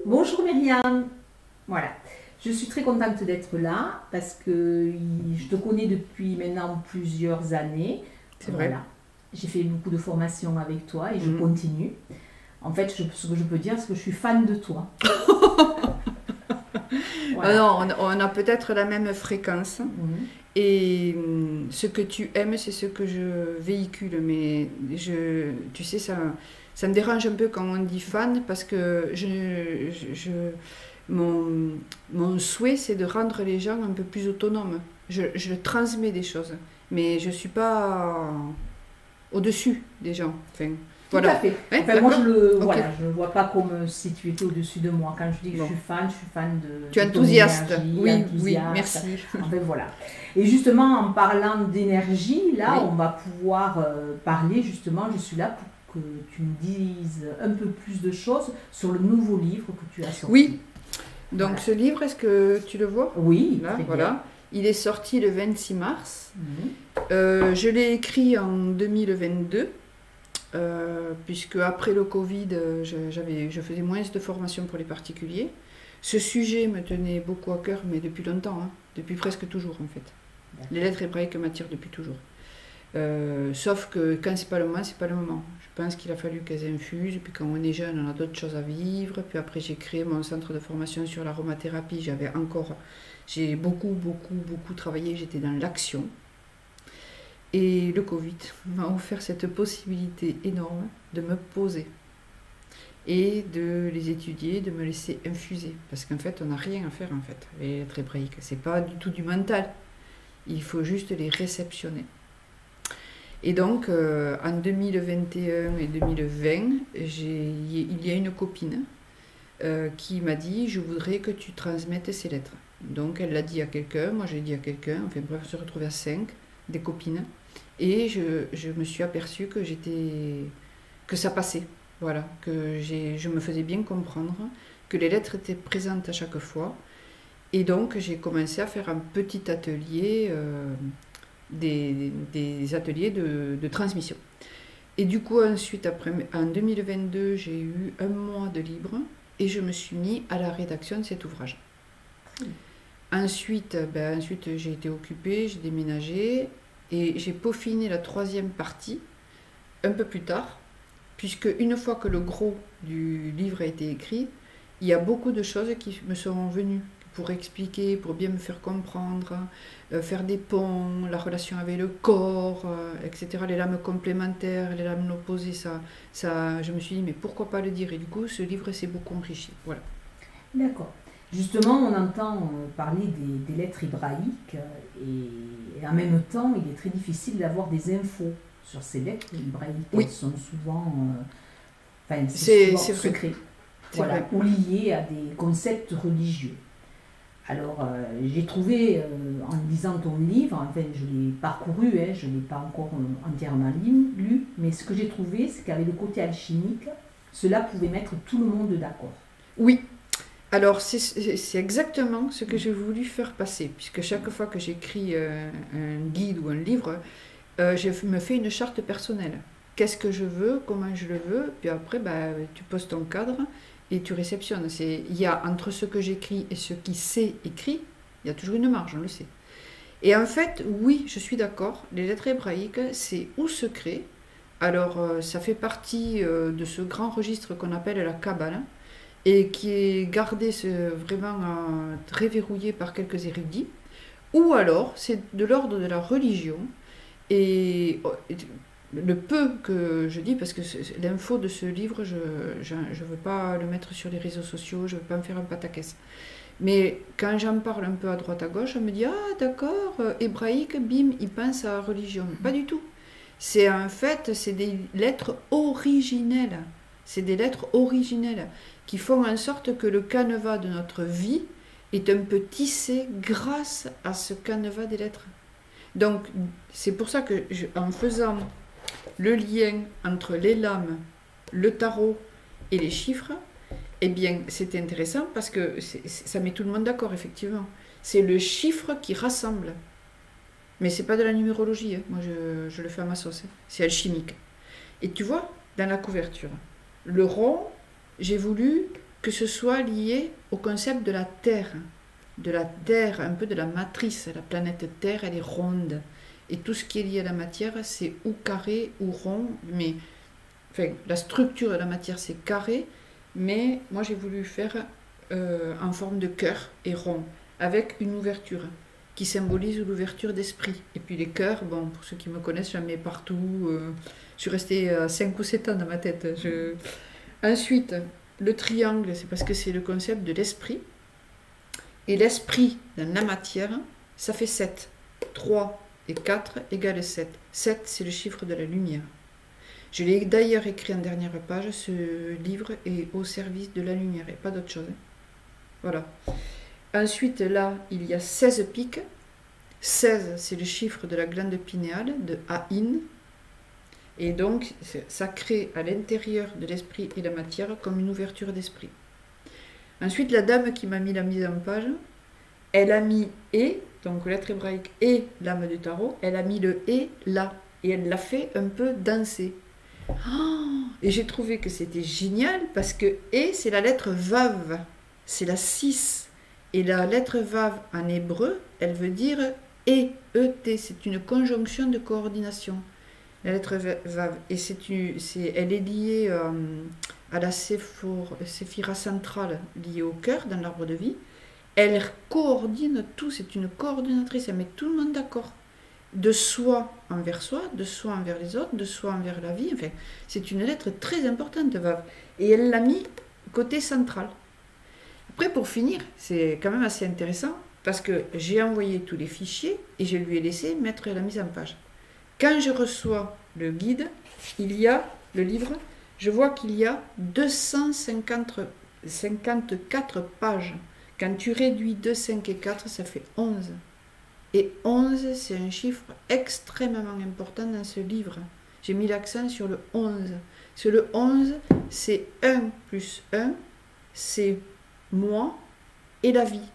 Bonjour Myriam, voilà. Je suis très contente d'être là parce que je te connais depuis maintenant plusieurs années. C'est vrai. Voilà. J'ai fait beaucoup de formations avec toi et je Mhm. continue. En fait, ce que je peux dire, c'est que je suis fan de toi. Voilà. Non, on a peut-être la même fréquence. Mhm. Et ce que tu aimes, c'est ce que je véhicule. Mais tu sais, ça me dérange un peu quand on dit fan parce que mon, mon souhait, c'est de rendre les gens un peu plus autonomes. Je transmets des choses, mais je ne suis pas au-dessus des gens. Enfin, Tout à voilà. fait. Hein, Enfin, moi, d'accord? Ok. je le vois pas comme si tu étais au-dessus de moi. Quand je dis que Bon. je suis fan Tu es de ton enthousiaste. énergie, Oui, oui, enthousiaste. merci. Enfin, voilà. Et justement, en parlant d'énergie, là, Oui. on va pouvoir parler, justement, je suis là pour que tu me dises un peu plus de choses sur le nouveau livre que tu as sorti. Oui, donc Voilà. ce livre, est-ce que tu le vois? Oui, Là, très bien. voilà. Il est sorti le 26 mars. Mhm. Je l'ai écrit en 2022, puisque après le Covid, je faisais moins de formations pour les particuliers. Ce sujet me tenait beaucoup à cœur, mais depuis longtemps, hein, depuis presque toujours en fait. Les lettres hébraïques m'attirent depuis toujours. Sauf que quand c'est pas le moment, c'est pas le moment. Je pense qu'il a fallu qu'elles infusent, puis quand on est jeune, on a d'autres choses à vivre. Puis après, j'ai créé mon centre de formation sur l'aromathérapie. J'ai beaucoup travaillé, j'étais dans l'action. Et le Covid m'a offert cette possibilité énorme de me poser et de les étudier, de me laisser infuser. Parce qu'en fait, on n'a rien à faire en fait, avec les lettres hébraïques. C'est pas du tout du mental. Il faut juste les réceptionner. Et donc, en 2021 et 2020, il y a une copine qui m'a dit « Je voudrais que tu transmettes ces lettres ». Donc, elle l'a dit à quelqu'un, moi je l'ai dit à quelqu'un, enfin bref, on s'est retrouvés à 5, des copines. Et je me suis aperçue que ça passait, voilà, je me faisais bien comprendre, que les lettres étaient présentes à chaque fois. Et donc, j'ai commencé à faire un petit atelier des ateliers de transmission. Et du coup, ensuite, après, en 2022, j'ai eu un mois de libre et je me suis mis à la rédaction de cet ouvrage. Ensuite, j'ai été occupée, j'ai déménagé et j'ai peaufiné la troisième partie un peu plus tard, puisque une fois que le gros du livre a été écrit, il y a beaucoup de choses qui me sont venues pour expliquer, pour bien me faire comprendre, faire des ponts, la relation avec le corps, etc. Les lames complémentaires, les lames opposées, je me suis dit, mais pourquoi pas le dire? Et du coup, ce livre s'est beaucoup enrichi. Voilà. D'accord. Justement, on entend parler des lettres hébraïques et en même temps, il est très difficile d'avoir des infos sur ces lettres hébraïques. Oui. Elles sont souvent, enfin, C'est souvent vrai. secrets, C'est voilà, vrai. ou liées à des concepts religieux. Alors, j'ai trouvé, en lisant ton livre, enfin, je l'ai parcouru, hein, je ne l'ai pas encore entièrement lu, mais ce que j'ai trouvé, c'est qu'avec le côté alchimique, cela pouvait mettre tout le monde d'accord. Oui. Alors, c'est exactement ce que j'ai voulu faire passer, puisque chaque fois que j'écris un guide ou un livre, je me fais une charte personnelle. Qu'est-ce que je veux, comment je le veux, puis après, tu poses ton cadre et tu réceptionnes. Il y a entre ce que j'écris et ce qui s'est écrit, il y a toujours une marge, on le sait. Et en fait, oui, je suis d'accord, les lettres hébraïques, c'est ou secret, alors ça fait partie de ce grand registre qu'on appelle la Kabbale, et qui est gardé vraiment très verrouillé par quelques érudits, ou alors c'est de l'ordre de la religion, et le peu que je dis, parce que l'info de ce livre, je ne veux pas le mettre sur les réseaux sociaux, je ne veux pas me faire un pataquès. Mais quand j'en parle un peu à droite à gauche, on me dit « Ah d'accord, hébraïque, bim, il pense à religion. » Pas du tout. C'est en fait, c'est des lettres originelles. C'est des lettres originelles qui font en sorte que le canevas de notre vie est un peu tissé grâce à ce canevas des lettres. Donc, c'est pour ça que, en faisant le lien entre les lames, le tarot et les chiffres, eh bien, c'est intéressant parce que ça met tout le monde d'accord, effectivement. C'est le chiffre qui rassemble. Mais c'est pas de la numérologie, hein. Moi je le fais à ma sauce, hein. C'est alchimique. Et tu vois, dans la couverture, le rond, j'ai voulu que ce soit lié au concept de la Terre, un peu de la matrice. La planète Terre, elle est ronde. Et tout ce qui est lié à la matière, c'est ou carré ou rond. Mais enfin, la structure de la matière, c'est carré. Mais moi, j'ai voulu faire en forme de cœur et rond, avec une ouverture qui symbolise l'ouverture d'esprit. Et puis les cœurs, bon, pour ceux qui me connaissent, j'en mets partout. Je suis restée à 5 ou 7 ans dans ma tête. Ensuite, le triangle, c'est parce que c'est le concept de l'esprit. Et l'esprit dans la matière, ça fait 7. 3 et 4 égale 7. 7, c'est le chiffre de la lumière. Je l'ai d'ailleurs écrit en dernière page, ce livre est au service de la lumière et pas d'autre chose. Voilà. Ensuite, là, il y a 16 pics. 16, c'est le chiffre de la glande pinéale, de Ain. Et donc, ça crée à l'intérieur de l'esprit et la matière comme une ouverture d'esprit. Ensuite, la dame qui m'a mis la mise en page, elle a mis et, donc lettre hébraïque et l'âme du tarot, elle a mis le et là. Et elle l'a fait un peu danser. Oh, et j'ai trouvé que c'était génial parce que et, c'est la lettre vav, c'est la 6. Et la lettre vav en hébreu, elle veut dire et, et, c'est une conjonction de coordination. La lettre vav, et elle est liée à la séphira centrale liée au cœur dans l'arbre de vie. Elle coordonne tout, c'est une coordinatrice, elle met tout le monde d'accord. De soi, de soi envers les autres, de soi envers la vie. Enfin, c'est une lettre très importante, vav. Et elle l'a mis côté central. Après, pour finir, c'est quand même assez intéressant parce que j'ai envoyé tous les fichiers et je lui ai laissé mettre la mise en page. Quand je reçois le guide, il y a le livre, je vois qu'il y a 254 pages. Quand tu réduis 2, 5 et 4, ça fait 11. Et 11, c'est un chiffre extrêmement important dans ce livre. J'ai mis l'accent sur le 11. Sur le 11, c'est 1 plus 1, c'est moi et la vie,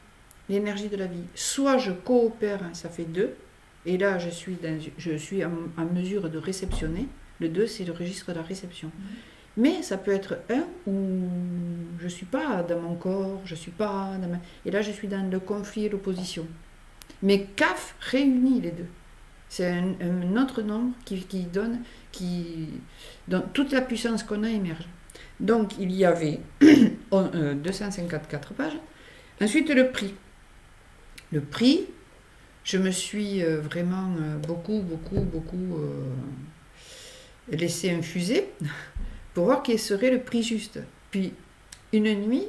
l'énergie de la vie. Soit je coopère, ça fait 2, et là je suis en mesure de réceptionner. Le 2, c'est le registre de la réception. Mais ça peut être 1 où je ne suis pas dans mon corps, je suis pas dans et là je suis dans le conflit et l'opposition. Mais CAF réunit les deux. C'est un autre nombre qui donne toute la puissance qu'on a émerge. Donc il y avait 254 pages. Ensuite le prix. Le prix, je me suis vraiment beaucoup laissé infuser pour voir quel serait le prix juste. Puis une nuit,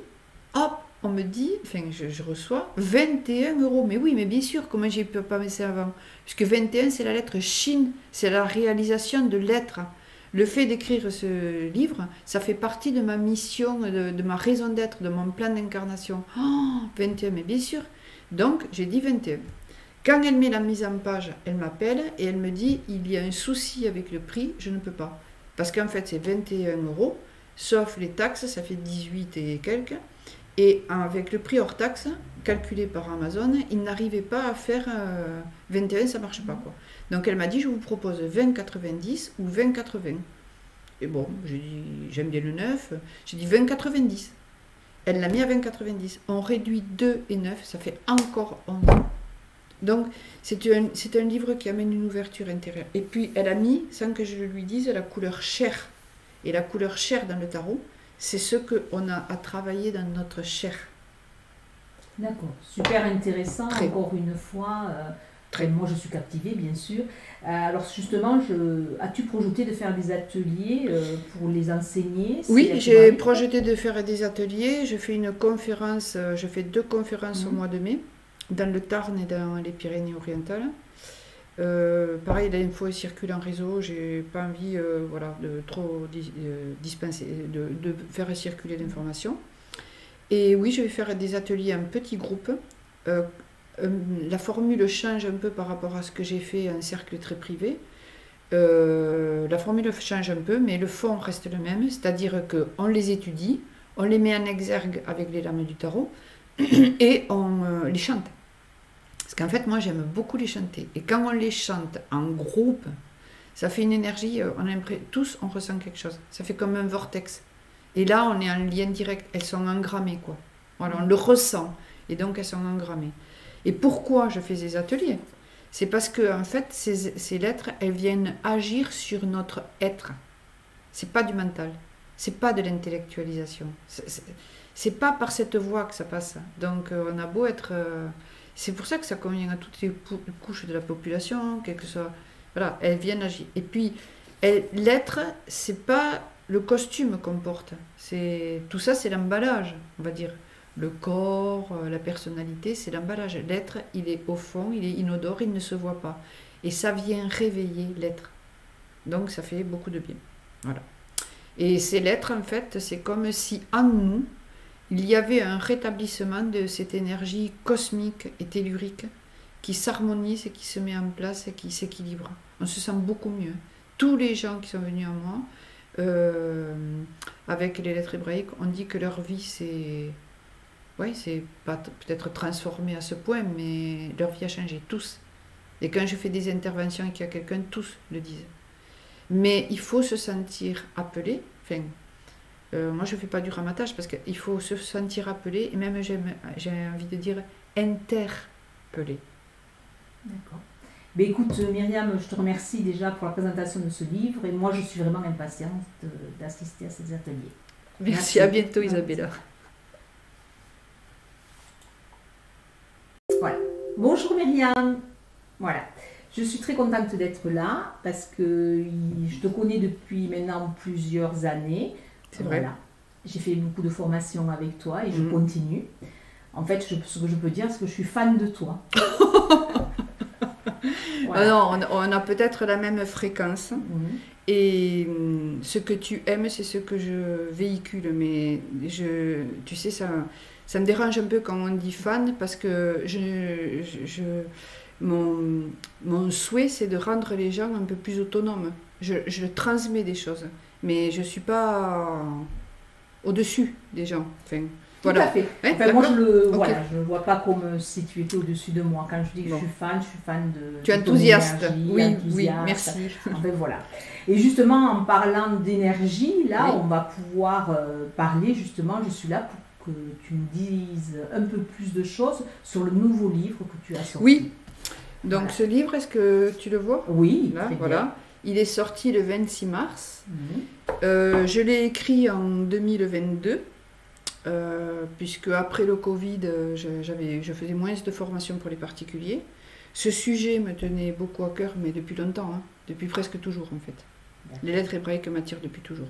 hop, on me dit, enfin je reçois 21 €. Mais oui, mais bien sûr, comment j'ai pu pas mettre ça avant? Puisque 21, c'est la lettre Shin, c'est la réalisation de l'être. Le fait d'écrire ce livre, ça fait partie de ma mission, de ma raison d'être, de mon plan d'incarnation. Oh, 21, mais bien sûr. Donc, j'ai dit 21. Quand elle met la mise en page, elle m'appelle et elle me dit, il y a un souci avec le prix, je ne peux pas. Parce qu'en fait, c'est 21 €, sauf les taxes, ça fait 18 et quelques. Et avec le prix hors taxe, calculé par Amazon, il n'arrivait pas à faire 21, ça ne marche pas, quoi. Donc elle m'a dit, je vous propose 20,90 ou 20,80. Et bon, j'ai dit, j'aime bien le 9, j'ai dit 20,90. Elle l'a mis à 20,90. On réduit 2 et 9, ça fait encore 11. Donc c'est un livre qui amène une ouverture intérieure. Et puis elle a mis, sans que je lui dise, la couleur chair. Et la couleur chair dans le tarot, c'est ce qu'on a à travailler dans notre chair. D'accord, super intéressant, Très. Encore une fois. Moi, je suis captivée, bien sûr. Alors, justement, as-tu projeté de faire des ateliers pour les enseigner? Oui, j'ai projeté de faire des ateliers. Je fais une conférence, je fais 2 conférences au mois de mai, dans le Tarn et dans les Pyrénées-Orientales. Pareil, l'info circule en réseau. J'ai pas envie, de trop dispenser, de faire circuler l'information. Et oui, je vais faire des ateliers en petits groupes. La formule change un peu par rapport à ce que j'ai fait en cercle très privé. La formule change un peu, mais le fond reste le même, c'est-à-dire qu'on les étudie, on les met en exergue avec les lames du tarot et on les chante. Parce qu'en fait, moi, j'aime beaucoup les chanter. Et quand on les chante en groupe, ça fait une énergie, tous, on ressent quelque chose. Ça fait comme un vortex. Et là, on est en lien direct. Elles sont engrammées, quoi. Voilà, on le ressent. Et donc, elles sont engrammées. Et pourquoi je fais ces ateliers? C'est parce que, en fait, ces lettres, elles viennent agir sur notre être. C'est pas du mental. C'est pas de l'intellectualisation. C'est pas par cette voie que ça passe. Donc, on a beau être... c'est pour ça que ça convient à toutes les couches de la population, quel que soit... Voilà, elles viennent agir. Et puis, l'être, c'est pas le costume qu'on porte. Tout ça, c'est l'emballage, on va dire. Le corps, la personnalité, c'est l'emballage. L'être, il est au fond, il est inodore, il ne se voit pas. Et ça vient réveiller l'être. Donc, ça fait beaucoup de bien. Voilà. Et ces lettres, en fait, c'est comme si en nous, il y avait un rétablissement de cette énergie cosmique et tellurique qui s'harmonise et qui se met en place et qui s'équilibre. On se sent beaucoup mieux. Tous les gens qui sont venus à moi, avec les lettres hébraïques, on dit que leur vie c'est pas peut-être transformée à ce point, mais leur vie a changé, tous. Et quand je fais des interventions et qu'il y a quelqu'un, tous le disent. Mais il faut se sentir appelé. Enfin, moi je ne fais pas du ramatage parce qu'il faut se sentir appelé et même j'ai envie de dire interpellé. D'accord. Mais écoute Myriam, je te remercie déjà pour la présentation de ce livre et moi je suis vraiment impatiente d'assister à ces ateliers. Merci. À bientôt Isabella. Voilà. Bonjour Myriam. Voilà. Je suis très contente d'être là parce que je te connais depuis maintenant plusieurs années. C'est vrai. Voilà. J'ai fait beaucoup de formations avec toi et je continue. En fait, ce que je peux dire, c'est que je suis fan de toi. Voilà. Non, on a peut-être la même fréquence. Et ce que tu aimes, c'est ce que je véhicule. Mais tu sais, ça me dérange un peu quand on dit fan parce que mon souhait, c'est de rendre les gens un peu plus autonomes. Je transmets des choses, mais je ne suis pas au-dessus des gens. Enfin, tout à fait. Ouais, enfin, moi, je ne okay. vois pas comme si tu étais au-dessus de moi. Quand je dis que je suis fan de... Tu es enthousiaste. Énergie, oui, merci. Enfin, voilà. Et justement, en parlant d'énergie, là, on va pouvoir parler, justement, je suis là pour que tu me dises un peu plus de choses sur le nouveau livre que tu as sorti. Oui. Donc, ce livre, est-ce que tu le vois? Oui, là, très voilà. Bien. Il est sorti le 26 mars. Je l'ai écrit en 2022. Puisque après le Covid, je faisais moins de formations pour les particuliers. Ce sujet me tenait beaucoup à cœur, mais depuis longtemps, depuis presque toujours en fait. Les lettres hébraïques m'attirent depuis toujours.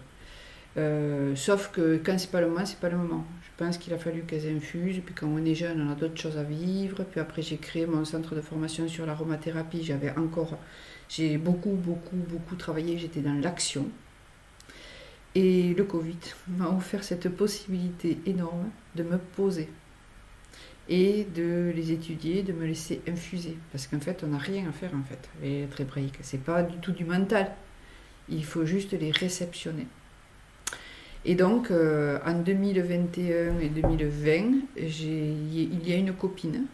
Sauf que quand c'est pas le moment, c'est pas le moment. Je pense qu'il a fallu qu'elles infusent, puis quand on est jeune, on a d'autres choses à vivre. Puis après, j'ai créé mon centre de formation sur l'aromathérapie. J'ai beaucoup travaillé, j'étais dans l'action. Et le Covid m'a offert cette possibilité énorme de me poser et de les étudier, de me laisser infuser. Parce qu'en fait, on n'a rien à faire en fait, les lettres hébraïques. C'est pas du tout du mental. Il faut juste les réceptionner. Et donc, en 2021 et 2020, il y a une copine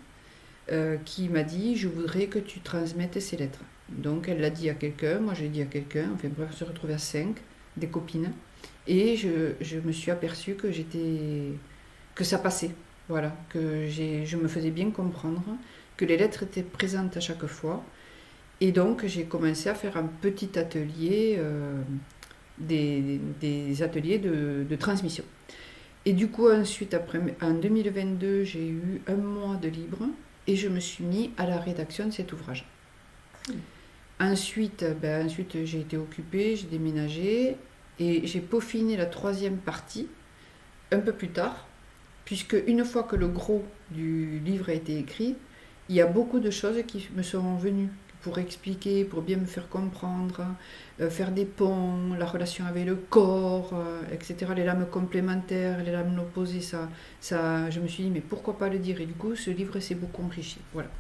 qui m'a dit « Je voudrais que tu transmettes ces lettres ». Donc, elle l'a dit à quelqu'un, moi j'ai dit à quelqu'un, enfin bref, on se retrouvait à 5, des copines. Et je me suis aperçue que ça passait, voilà, que je me faisais bien comprendre, que les lettres étaient présentes à chaque fois. Et donc, j'ai commencé à faire un petit atelier, des ateliers de transmission. Et du coup, ensuite, après, en 2022, j'ai eu 1 mois de libre et je me suis mis à la rédaction de cet ouvrage. Ensuite, j'ai été occupée, j'ai déménagé. Et j'ai peaufiné la 3e partie un peu plus tard, puisque une fois que le gros du livre a été écrit, il y a beaucoup de choses qui me sont venues pour expliquer, pour bien me faire comprendre, faire des ponts, la relation avec le corps, etc. Les lames complémentaires, les lames opposées, ça, je me suis dit, mais pourquoi pas le dire? Et du coup, ce livre s'est beaucoup enrichi. Voilà.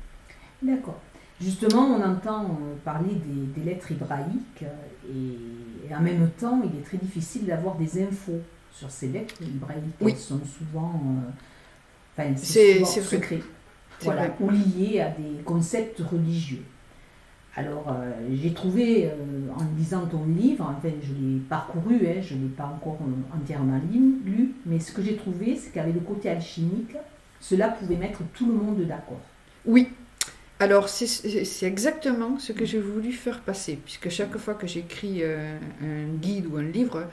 D'accord. Justement, on entend parler des lettres hébraïques et en même temps, il est très difficile d'avoir des infos sur ces lettres hébraïques. Oui. Elles sont souvent, c'est secrets, voilà, ou liées à des concepts religieux. Alors, j'ai trouvé, en lisant ton livre, enfin, je l'ai parcouru, hein, je ne l'ai pas encore entièrement lu, mais ce que j'ai trouvé, c'est qu'avec le côté alchimique, cela pouvait mettre tout le monde d'accord. Oui, alors c'est exactement ce que j'ai voulu faire passer, puisque chaque fois que j'écris un guide ou un livre,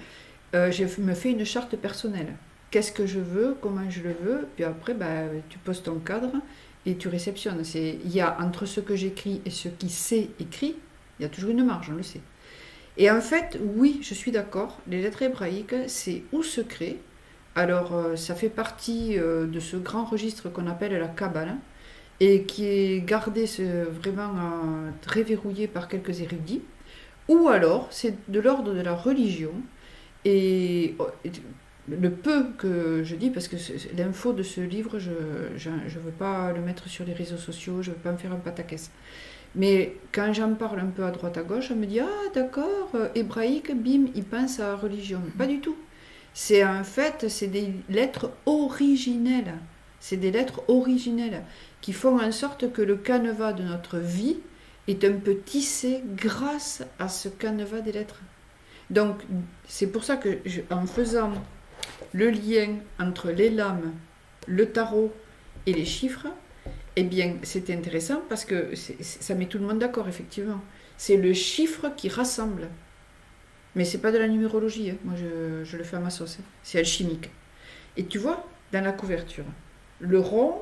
je me fais une charte personnelle. Qu'est-ce que je veux, comment je le veux, puis après tu poses ton cadre et tu réceptionnes. Il y a entre ce que j'écris et ce qui s'est écrit, il y a toujours une marge, on le sait. Et en fait, oui, je suis d'accord, les lettres hébraïques, c'est ou secret. Alors, ça fait partie de ce grand registre qu'on appelle la Kabbale, et qui est gardé vraiment très verrouillé par quelques érudits, ou alors c'est de l'ordre de la religion, et le peu que je dis, parce que l'info de ce livre, je ne veux pas le mettre sur les réseaux sociaux, je ne veux pas me faire un pataquès. Mais quand j'en parle un peu à droite à gauche, on me dit « Ah d'accord, hébraïque, bim, il pense à religion ». Pas du tout. C'est en fait, c'est des lettres originelles. C'est des lettres originelles qui font en sorte que le canevas de notre vie est un peu tissé grâce à ce canevas des lettres. Donc, c'est pour ça que, en faisant le lien entre les lames, le tarot et les chiffres, eh bien, c'est intéressant parce que ça met tout le monde d'accord, effectivement. C'est le chiffre qui rassemble. Mais c'est pas de la numérologie, hein. Moi je le fais à ma sauce, hein. C'est alchimique. Et tu vois, dans la couverture, le rond,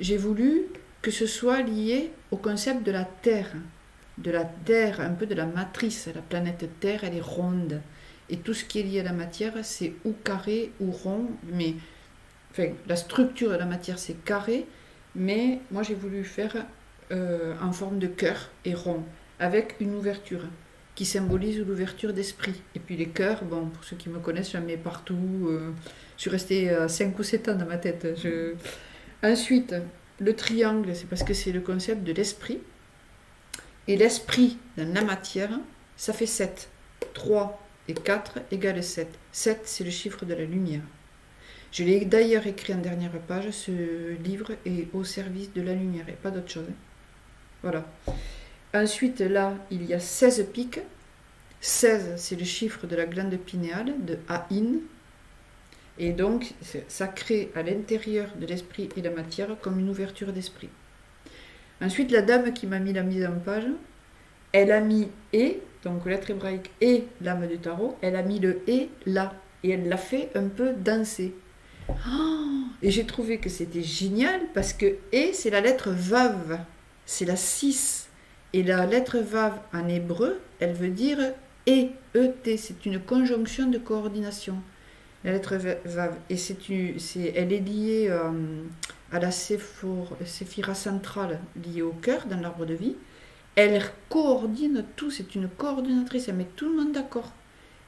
j'ai voulu que ce soit lié au concept de la Terre, un peu de la matrice. La planète Terre, elle est ronde. Et tout ce qui est lié à la matière, c'est ou carré ou rond. Mais enfin, la structure de la matière, c'est carré. Mais moi, j'ai voulu faire en forme de cœur et rond, avec une ouverture qui symbolise l'ouverture d'esprit. Et puis les cœurs, bon, pour ceux qui me connaissent, j'en mets partout. Je suis restée 5 ou 7 ans dans ma tête. Ensuite, le triangle, c'est parce que c'est le concept de l'esprit. Et l'esprit dans la matière, ça fait 7. 3 et 4 égale 7. 7, c'est le chiffre de la lumière. Je l'ai d'ailleurs écrit en dernière page, ce livre est au service de la lumière et pas d'autre chose. Voilà. Ensuite, là, il y a 16 pics. 16, c'est le chiffre de la glande pinéale, de Aïn. Et donc, ça crée à l'intérieur de l'esprit et de la matière comme une ouverture d'esprit. Ensuite, la dame qui m'a mis la mise en page, elle a mis « et », donc lettre hébraïque « et » l'âme du tarot, elle a mis le « et » là, et elle l'a fait un peu danser. Oh, et j'ai trouvé que c'était génial parce que « et » c'est la lettre Vav, c'est la 6. Et la lettre Vav en hébreu, elle veut dire « et », E-T, c'est une conjonction de coordination. La lettre Vav, et elle est liée à la séphira centrale liée au cœur dans l'arbre de vie. Elle coordonne tout, c'est une coordinatrice, elle met tout le monde d'accord.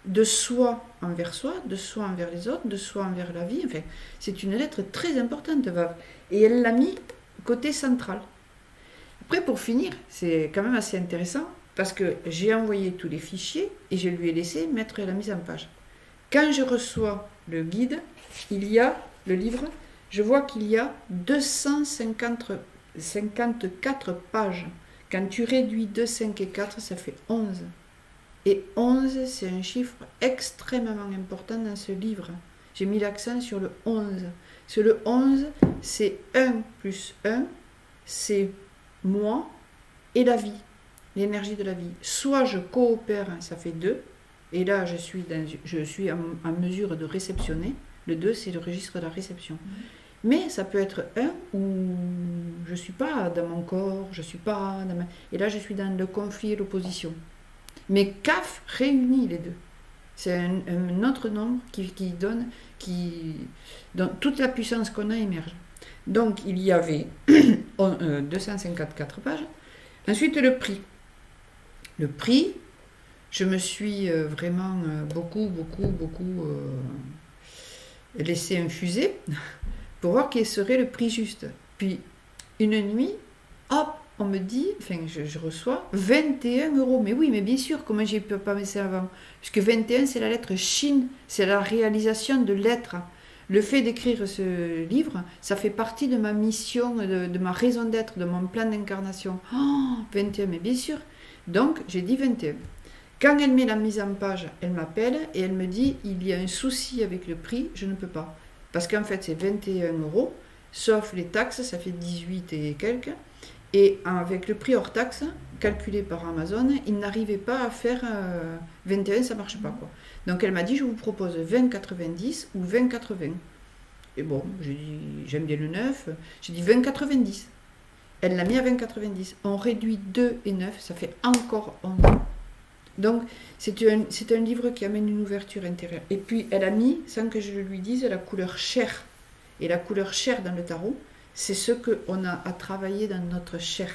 De soi, de soi envers les autres, de soi envers la vie. Enfin, c'est une lettre très importante, Vav. Et elle l'a mis côté central. Après, pour finir, c'est quand même assez intéressant parce que j'ai envoyé tous les fichiers et je lui ai laissé mettre la mise en page. Quand je reçois le guide, il y a le livre, je vois qu'il y a 254 pages. Quand tu réduis 2, 5 et 4, ça fait 11. Et 11, c'est un chiffre extrêmement important dans ce livre. J'ai mis l'accent sur le 11. Sur le 11, c'est 1 plus 1, c'est moi et la vie, l'énergie de la vie. Soit je coopère, ça fait 2, et là je suis en mesure de réceptionner. Le 2, c'est le registre de la réception. Mais ça peut être 1 où je ne suis pas dans mon corps, je suis pas dans et là je suis dans le conflit et l'opposition. Mais CAF réunit les deux. C'est un autre nombre qui donne toute la puissance qu'on a émerge. Donc il y avait 254 pages. Ensuite le prix. Le prix, je me suis vraiment beaucoup laissé infuser pour voir quel serait le prix juste. Puis une nuit, hop, on me dit, enfin je reçois 21 €. Mais oui, mais bien sûr, comment j'ai pu pas penser avant? Puisque 21, c'est la lettre Shin, c'est la réalisation de l'être. Le fait d'écrire ce livre, ça fait partie de ma mission, de ma raison d'être, de mon plan d'incarnation. Oh, 21, mais bien sûr. Donc, j'ai dit 21. Quand elle met la mise en page, elle m'appelle et elle me dit il y a un souci avec le prix, je ne peux pas. Parce qu'en fait, c'est 21 €, sauf les taxes, ça fait 18 et quelques. Et avec le prix hors taxe, calculé par Amazon, il n'arrivait pas à faire 21, ça ne marche pas, quoi. Donc elle m'a dit je vous propose 20,90 ou 20,80. Et bon, j'ai dit j'aime bien le 9, j'ai dit 20,90. Elle l'a mis à 20,90. On réduit 2 et 9, ça fait encore 11. Donc, c'est un livre qui amène une ouverture intérieure. Et puis, elle a mis, sans que je lui dise, la couleur chair. Et la couleur chair dans le tarot, c'est ce qu'on a à travailler dans notre chair.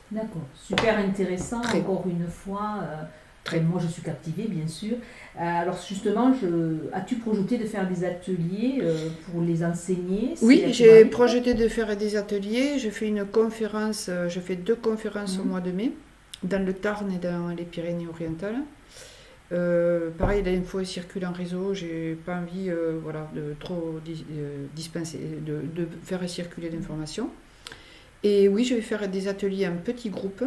D'accord, super intéressant, Très. encore une fois. Très. Moi, je suis captivée, bien sûr. Alors, justement, as-tu projeté de faire des ateliers pour les enseigner? Oui, C'est j'ai actuel? projeté de faire des ateliers. Je fais une conférence, je fais 2 conférences au mois de mai, dans le Tarn et dans les Pyrénées-Orientales. Pareil, l'info circule en réseau, j'ai pas envie voilà, de trop dispenser, de faire circuler l'information. Et oui, je vais faire des ateliers en petits groupes.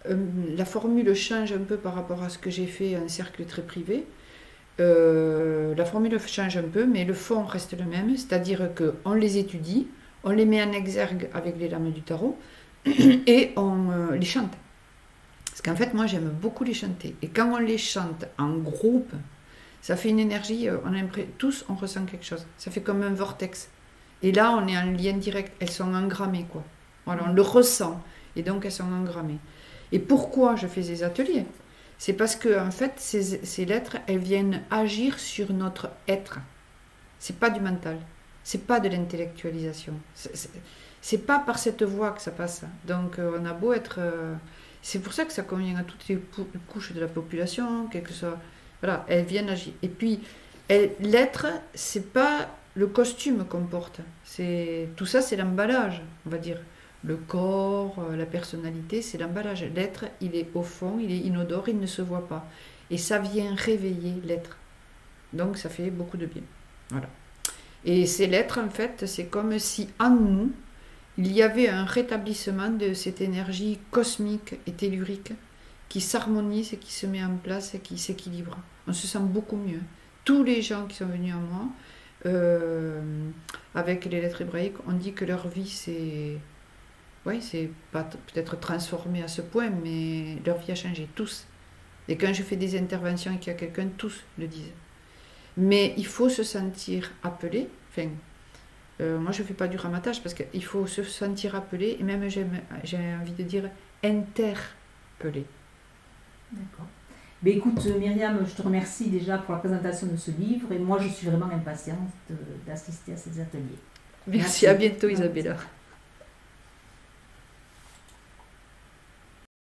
La formule change un peu par rapport à ce que j'ai fait en cercle très privé. La formule change un peu, mais le fond reste le même, c'est-à-dire qu'on les étudie, on les met en exergue avec les lames du tarot et on les chante. Parce qu'en fait, moi, j'aime beaucoup les chanter. Et quand on les chante en groupe, ça fait une énergie, tous, on ressent quelque chose. Ça fait comme un vortex. Et là, on est en lien direct. Elles sont engrammées, quoi. Voilà, on le ressent. Et donc, elles sont engrammées. Et pourquoi je fais des ateliers? C'est parce que, en fait, ces lettres, elles viennent agir sur notre être. C'est pas du mental. C'est pas de l'intellectualisation. C'est pas par cette voie que ça passe. Donc, on a beau être... c'est pour ça que ça convient à toutes les couches de la population, quel que soit... Voilà, elles viennent agir. Et puis, l'être, c'est pas le costume qu'on porte. Tout ça, c'est l'emballage, on va dire. Le corps, la personnalité, c'est l'emballage. L'être, il est au fond, il est inodore, il ne se voit pas. Et ça vient réveiller l'être. Donc, ça fait beaucoup de bien. Voilà. Et ces lettres, en fait, c'est comme si en nous, il y avait un rétablissement de cette énergie cosmique et tellurique qui s'harmonise et qui se met en place et qui s'équilibre. On se sent beaucoup mieux. Tous les gens qui sont venus à moi, avec les lettres hébraïques, on dit que leur vie, c'est pas peut-être transformé à ce point, mais leur vie a changé, tous. Et quand je fais des interventions et qu'il y a quelqu'un, tous le disent. Mais il faut se sentir appelé, enfin, moi je ne fais pas du ramatage parce qu'il faut se sentir appelé, et même j'ai envie de dire interpellé. D'accord. Ben écoute Myriam, je te remercie déjà pour la présentation de ce livre et moi je suis vraiment impatiente d'assister à ces ateliers. Merci, à bientôt Isabella.